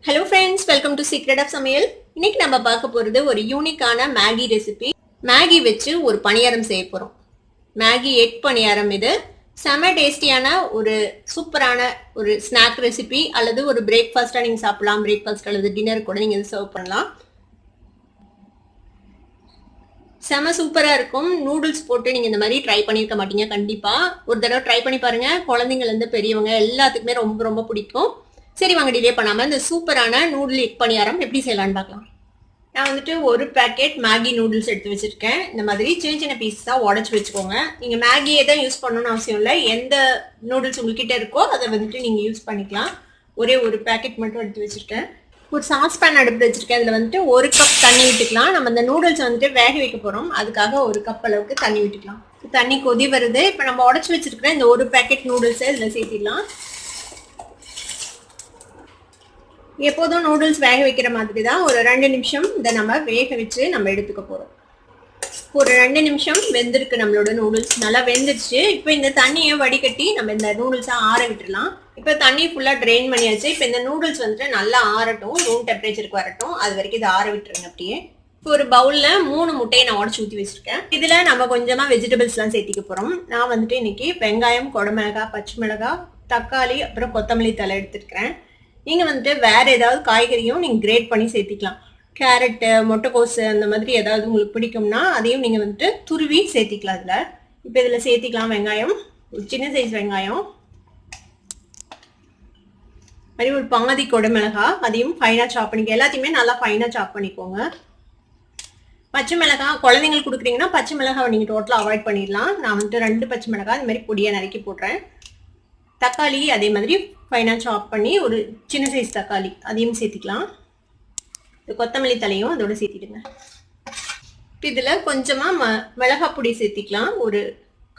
Hello friends, welcome to Secret of Samayal. இன்னைக்கு நம்ம பார்க்க போறது ஒரு யூனிக்கான மேகி ரெசிபி. மேகி வச்சு ஒரு பணியாரம் செய்ய போறோம். மேகி எக் பணியாரம் இது. செம டேஸ்டியான ஒரு சூப்பரான ஒரு ஸ்நாக் ரெசிபி அல்லது ஒரு பிரேக்ஃபாஸ்டா நீங்க சாப்பிடலாம். பிரேக்ஃபாஸ்ட் அல்லது டின்னர் கூட நீங்க இதை சர்வ் பண்ணலாம். செம சூப்பரா இருக்கும். நூடுல்ஸ் போட்டு நீங்க இந்த மாதிரி ட்ரை பண்ணிருக்க மாட்டீங்க கண்டிப்பா. ஒரு தடவை ட்ரை பண்ணி பாருங்க. குழந்தைங்கள்ல இருந்து பெரியவங்க எல்லாத்துக்குமே ரொம்ப ரொம்ப பிடிக்கும். சரி வாங்க டிலே பண்ணாம இந்த சூப்பரான நூடுல் எக் பணியாரம் எப்படி செய்யலாம்னு பார்க்கலாம். நான் வந்துட்டு ஒரு பேக்கெட் மேகி நூடுல்ஸ் எடுத்து வச்சிருக்கேன். இந்த மாதிரி சின்ன சின்ன பீஸா உடச்சு வச்சுக்கோங்க. நீங்க மேகியே தான் யூஸ் பண்ணணும்னு அவசியம் இல்லை. எந்த நூடுல்ஸ் உங்ககிட்ட இருக்கோ அதை வந்துட்டு நீங்க யூஸ் பண்ணிக்கலாம். ஒரே ஒரு பேக்கெட் மட்டும் எடுத்து வச்சிருக்கேன். ஒரு சாஸ் பேன் அடுப்பு வச்சிருக்கேன். அதில் வந்துட்டு ஒரு கப் தண்ணி விட்டுக்கலாம். நம்ம இந்த நூடுல்ஸ் வந்துட்டு வேக வைக்க போறோம். அதுக்காக ஒரு கப் அளவுக்கு தண்ணி விட்டுக்கலாம். தண்ணி கொதி வருது. இப்போ நம்ம உடச்சு வச்சிருக்கிற இந்த ஒரு பேக்கெட் நூடுல்ஸை இதில் சேர்த்திடலாம். எப்போதும் நூடுல்ஸ் வேக வைக்கிற மாதிரி தான் ஒரு 2 நிமிஷம் இதை நம்ம வேக வச்சு நம்ம எடுத்துக்க போகிறோம். ஒரு 2 நிமிஷம் வெந்திருக்கு. நம்மளோட நூடுல்ஸ் நல்லா வெந்துருச்சு. இப்போ இந்த தண்ணியை வடிகட்டி நம்ம இந்த நூடுல்ஸை ஆற விட்டுடலாம். இப்போ தண்ணி ஃபுல்லாக ட்ரெயின் பண்ணியாச்சு. இப்போ இந்த நூடுல்ஸ் வந்துட்டு நல்லா ஆறட்டும், ரூம் டெம்பரேச்சருக்கு வரட்டும். அது வரைக்கும் இதை ஆற விட்டுருங்க. அப்படியே இப்போ ஒரு பவுலில் 3 முட்டையை நான் உடச்சி ஊற்றி வச்சுருக்கேன். இதில் நம்ம கொஞ்சமாக வெஜிடபிள்ஸ்லாம் சேர்த்திக்க போகிறோம். நான் வந்துட்டு இன்னைக்கு வெங்காயம், குடமிளகாய், பச்சை மிளகாய், தக்காளி, அப்புறம் கொத்தமல்லி தலை எடுத்துருக்கிறேன். நீங்கள் வந்துட்டு வேறு ஏதாவது காய்கறியும் நீங்கள் கிரேட் பண்ணி சேர்த்திக்கலாம். கேரட்டு, முட்டைக்கோசு அந்த மாதிரி ஏதாவது உங்களுக்கு பிடிக்கும்னா அதையும் நீங்கள் வந்துட்டு துருவி சேர்த்திக்கலாம். இதில் இப்போ இதில் சேர்த்திக்கலாம் வெங்காயம், ஒரு சின்ன சைஸ் வெங்காயம், மாதிரி ஒரு பாதி குடமிளகாய், அதையும் ஃபைனாக சாப் பண்ணிக்க. எல்லாத்தையுமே நல்லா ஃபைனாக சாப் பண்ணிக்கோங்க. பச்சை மிளகாய் குழந்தைங்களுக்கு கொடுக்குறீங்கன்னா பச்சை மிளகாய் நீங்கள் டோட்டலாக அவாய்ட் பண்ணிடலாம். நான் வந்துட்டு 2 பச்சை மிளகாய் இந்த மாதிரி பொடியாக நறுக்கி போடுறேன். தக்காளி அதே மாதிரி ஃபைனாக சாப் பண்ணி ஒரு சின்ன சைஸ் தக்காளி அதையும் சேர்த்திக்கலாம். கொத்தமல்லி தலையும் அதோட சேர்த்திடுங்க. இதில் கொஞ்சமாக மிளகாய் பொடி சேர்த்திக்கலாம். ஒரு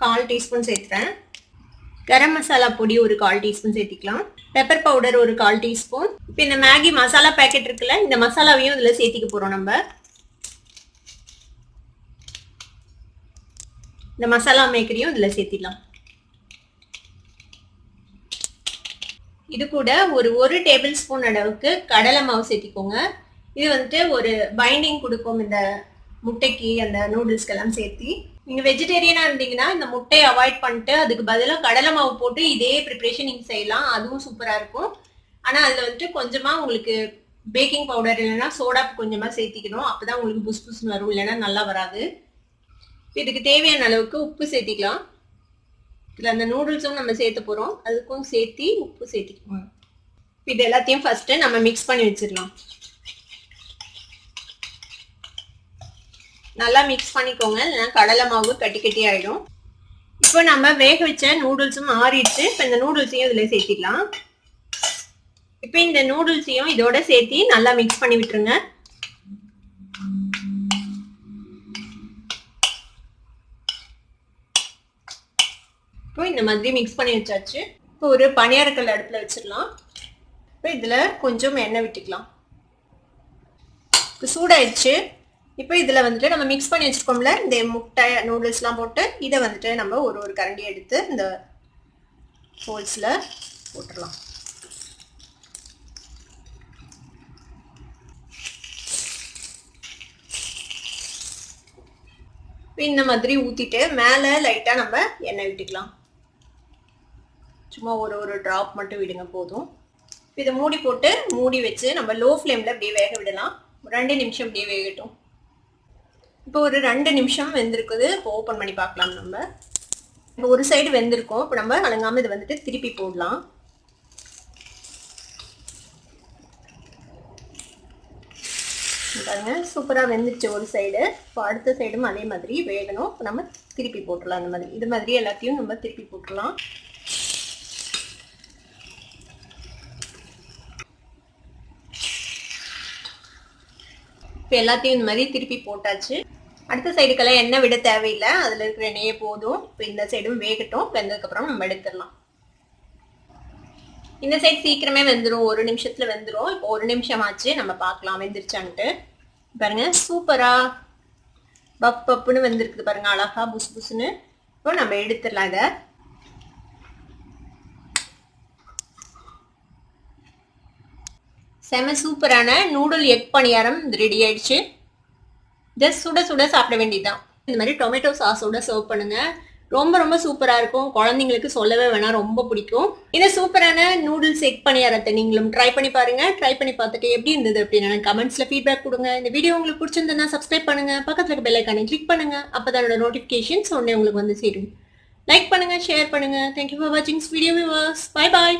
1/4 டீஸ்பூன் சேர்த்துறேன். கரம் மசாலா பொடி ஒரு 1/4 டீஸ்பூன் சேர்த்திக்கலாம். பெப்பர் பவுடர் ஒரு 1/4 டீஸ்பூன். இப்போ இந்த மேகி மசாலா பேக்கெட் இருக்குல்ல, இந்த மசாலாவையும் இதில் சேர்த்திக்க போகிறோம். நம்ம இந்த மசாலா மேக்கரையும் இதில் சேர்த்திடலாம். இது கூட ஒரு டேபிள் ஸ்பூன் அளவுக்கு கடலை மாவு சேர்த்திக்கோங்க. இது வந்துட்டு ஒரு பைண்டிங் கொடுக்கும் இந்த முட்டைக்கு, அந்த நூடுல்ஸ்க்கெல்லாம் சேர்த்தி. நீங்கள் வெஜிடேரியனாக இருந்தீங்கன்னா இந்த முட்டையை அவாய்ட் பண்ணிட்டு அதுக்கு பதிலாக கடலை மாவு போட்டு இதே ப்ரிப்ரேஷன் நீங்கள் செய்யலாம். அதுவும் சூப்பராக இருக்கும். ஆனால் அதில் வந்துட்டு கொஞ்சமாக உங்களுக்கு பேக்கிங் பவுடர் இல்லைன்னா சோடா கொஞ்சமாக சேர்த்திக்கணும். அப்போ தான் உங்களுக்கு புஸ் புஸ்ன்னு வரும், இல்லைன்னா நல்லா வராது. இதுக்கு தேவையான அளவுக்கு உப்பு சேர்த்திக்கலாம். இதில் அந்த நூடுல்ஸும் நம்ம சேர்த்து போகிறோம், அதுக்கும் சேர்த்தி உப்பு சேர்த்திக்கணும். இது எல்லாத்தையும் ஃபர்ஸ்ட்டு நம்ம மிக்ஸ் பண்ணி வச்சிடலாம். நல்லா மிக்ஸ் பண்ணிக்கோங்க, இல்லைன்னா கடலை மாவு கட்டி கட்டி ஆகிடும். இப்போ நம்ம வேக வச்ச நூடுல்ஸும் ஆறிடுச்சு. இப்போ இந்த நூடுல்ஸையும் இதில் சேர்த்திடலாம். இப்போ இந்த நூடுல்ஸையும் இதோட சேர்த்தி நல்லா மிக்ஸ் பண்ணி விட்டுருங்க. இந்த மாதிரி மிக்ஸ் பண்ணி வச்சாச்சு. இப்போ ஒரு பணியாரக்கல் அடுப்பில் வச்சிடலாம். இப்போ இதில் கொஞ்சம் எண்ணெய் விட்டுக்கலாம். இப்போ சூடாயிடுச்சு. இப்போ இதில் வந்துட்டு நம்ம மிக்ஸ் பண்ணி வச்சுருக்கோம்ல இந்த முட்டை நூடுல்ஸ்லாம் போட்டு, இதை வந்துட்டு நம்ம ஒரு கரண்டி எடுத்து இந்த ஹோல்ஸில் போட்டுடலாம். இந்த மாதிரி ஊற்றிட்டு மேலே லைட்டாக நம்ம எண்ணெய் விட்டுக்கலாம். சும்மா ஒரு ட்ராப் மட்டும் விடுங்க போதும். இதை மூடி போட்டு மூடி வச்சு நம்ம லோ ஃப்ளேமில் அப்படியே வேக விடலாம். 2 நிமிஷம் அப்படியே வேகட்டும். இப்போ ஒரு 2 நிமிஷம் வெந்திருக்குது. இப்போ ஓப்பன் பண்ணி பார்க்கலாம். நம்ம இப்போ ஒரு சைடு வெந்திருக்கோம். இப்போ நம்ம அலங்காமல் இதை வந்துட்டு திருப்பி போடலாம். பாருங்க, சூப்பராக வெந்துருச்சு ஒரு சைடு. இப்போ அடுத்த சைடும் அதே மாதிரி வேகணும். இப்போ நம்ம திருப்பி போட்டுடலாம். அந்த மாதிரி இது மாதிரி எல்லாத்தையும் நம்ம திருப்பி போட்டுடலாம். இப்போ எல்லாத்தையும் இந்த மாதிரி திருப்பி போட்டாச்சு. அடுத்த சைடுக்கெல்லாம் எண்ணெய் விட தேவையில்லை, அதில் இருக்கிற எண்ணெயே போதும். இப்போ இந்த சைடும் வேகட்டும். வெந்ததுக்கப்புறம் நம்ம எடுத்துடலாம். இந்த சைடு சீக்கிரமே வெந்துடும், 1 நிமிஷத்தில் வெந்துடும். இப்போ 1 நிமிஷம் ஆச்சு, நம்ம பார்க்கலாம் வெந்துருச்சான்ட்டு. பாருங்க, சூப்பரா பப்புன்னு வெந்திருக்குது பாருங்க, அழகா புஸ் புஸ்ன்னு. இப்போ நம்ம எடுத்துடலாம். இதை செம சூப்பரான நூடுல் எக் பணியாரம் ரெடி ஆயிடுச்சு. ஜஸ்ட் சுட சுட சாப்பிட வேண்டியதுதான். இந்த மாதிரி டொமேட்டோ சாஸோட சர்வ் பண்ணுங்க. ரொம்ப ரொம்ப சூப்பரா இருக்கும். குழந்தைங்களுக்கு சொல்லவே வேணாம், ரொம்ப பிடிக்கும். இந்த சூப்பரான நூடுல்ஸ் எக் பணியாரத்தை நீங்களும் ட்ரை பண்ணி பாருங்க. ட்ரை பண்ணி பார்த்துட்டு எப்படி இருந்தது அப்படின்னு கமெண்ட்ஸ்ல ஃபீட்பேக் கொடுங்க. இந்த வீடியோ உங்களுக்கு பிடிச்சிருந்ததுன்னா சப்ஸ்கிரைப் பண்ணுங்க, பக்கத்துல இருக்க பெல் ஐகானை கிளிக் பண்ணுங்க. அப்பதான் என்னோட நோட்டிபிகேஷன்ஸ் உடனே உங்களுக்கு வந்து சேரும். லைக் பண்ணுங்க, ஷேர் பண்ணுங்க. தேங்க்யூ ஃபார் வாட்சிங் வீடியோ வியூவர்ஸ். Bye bye.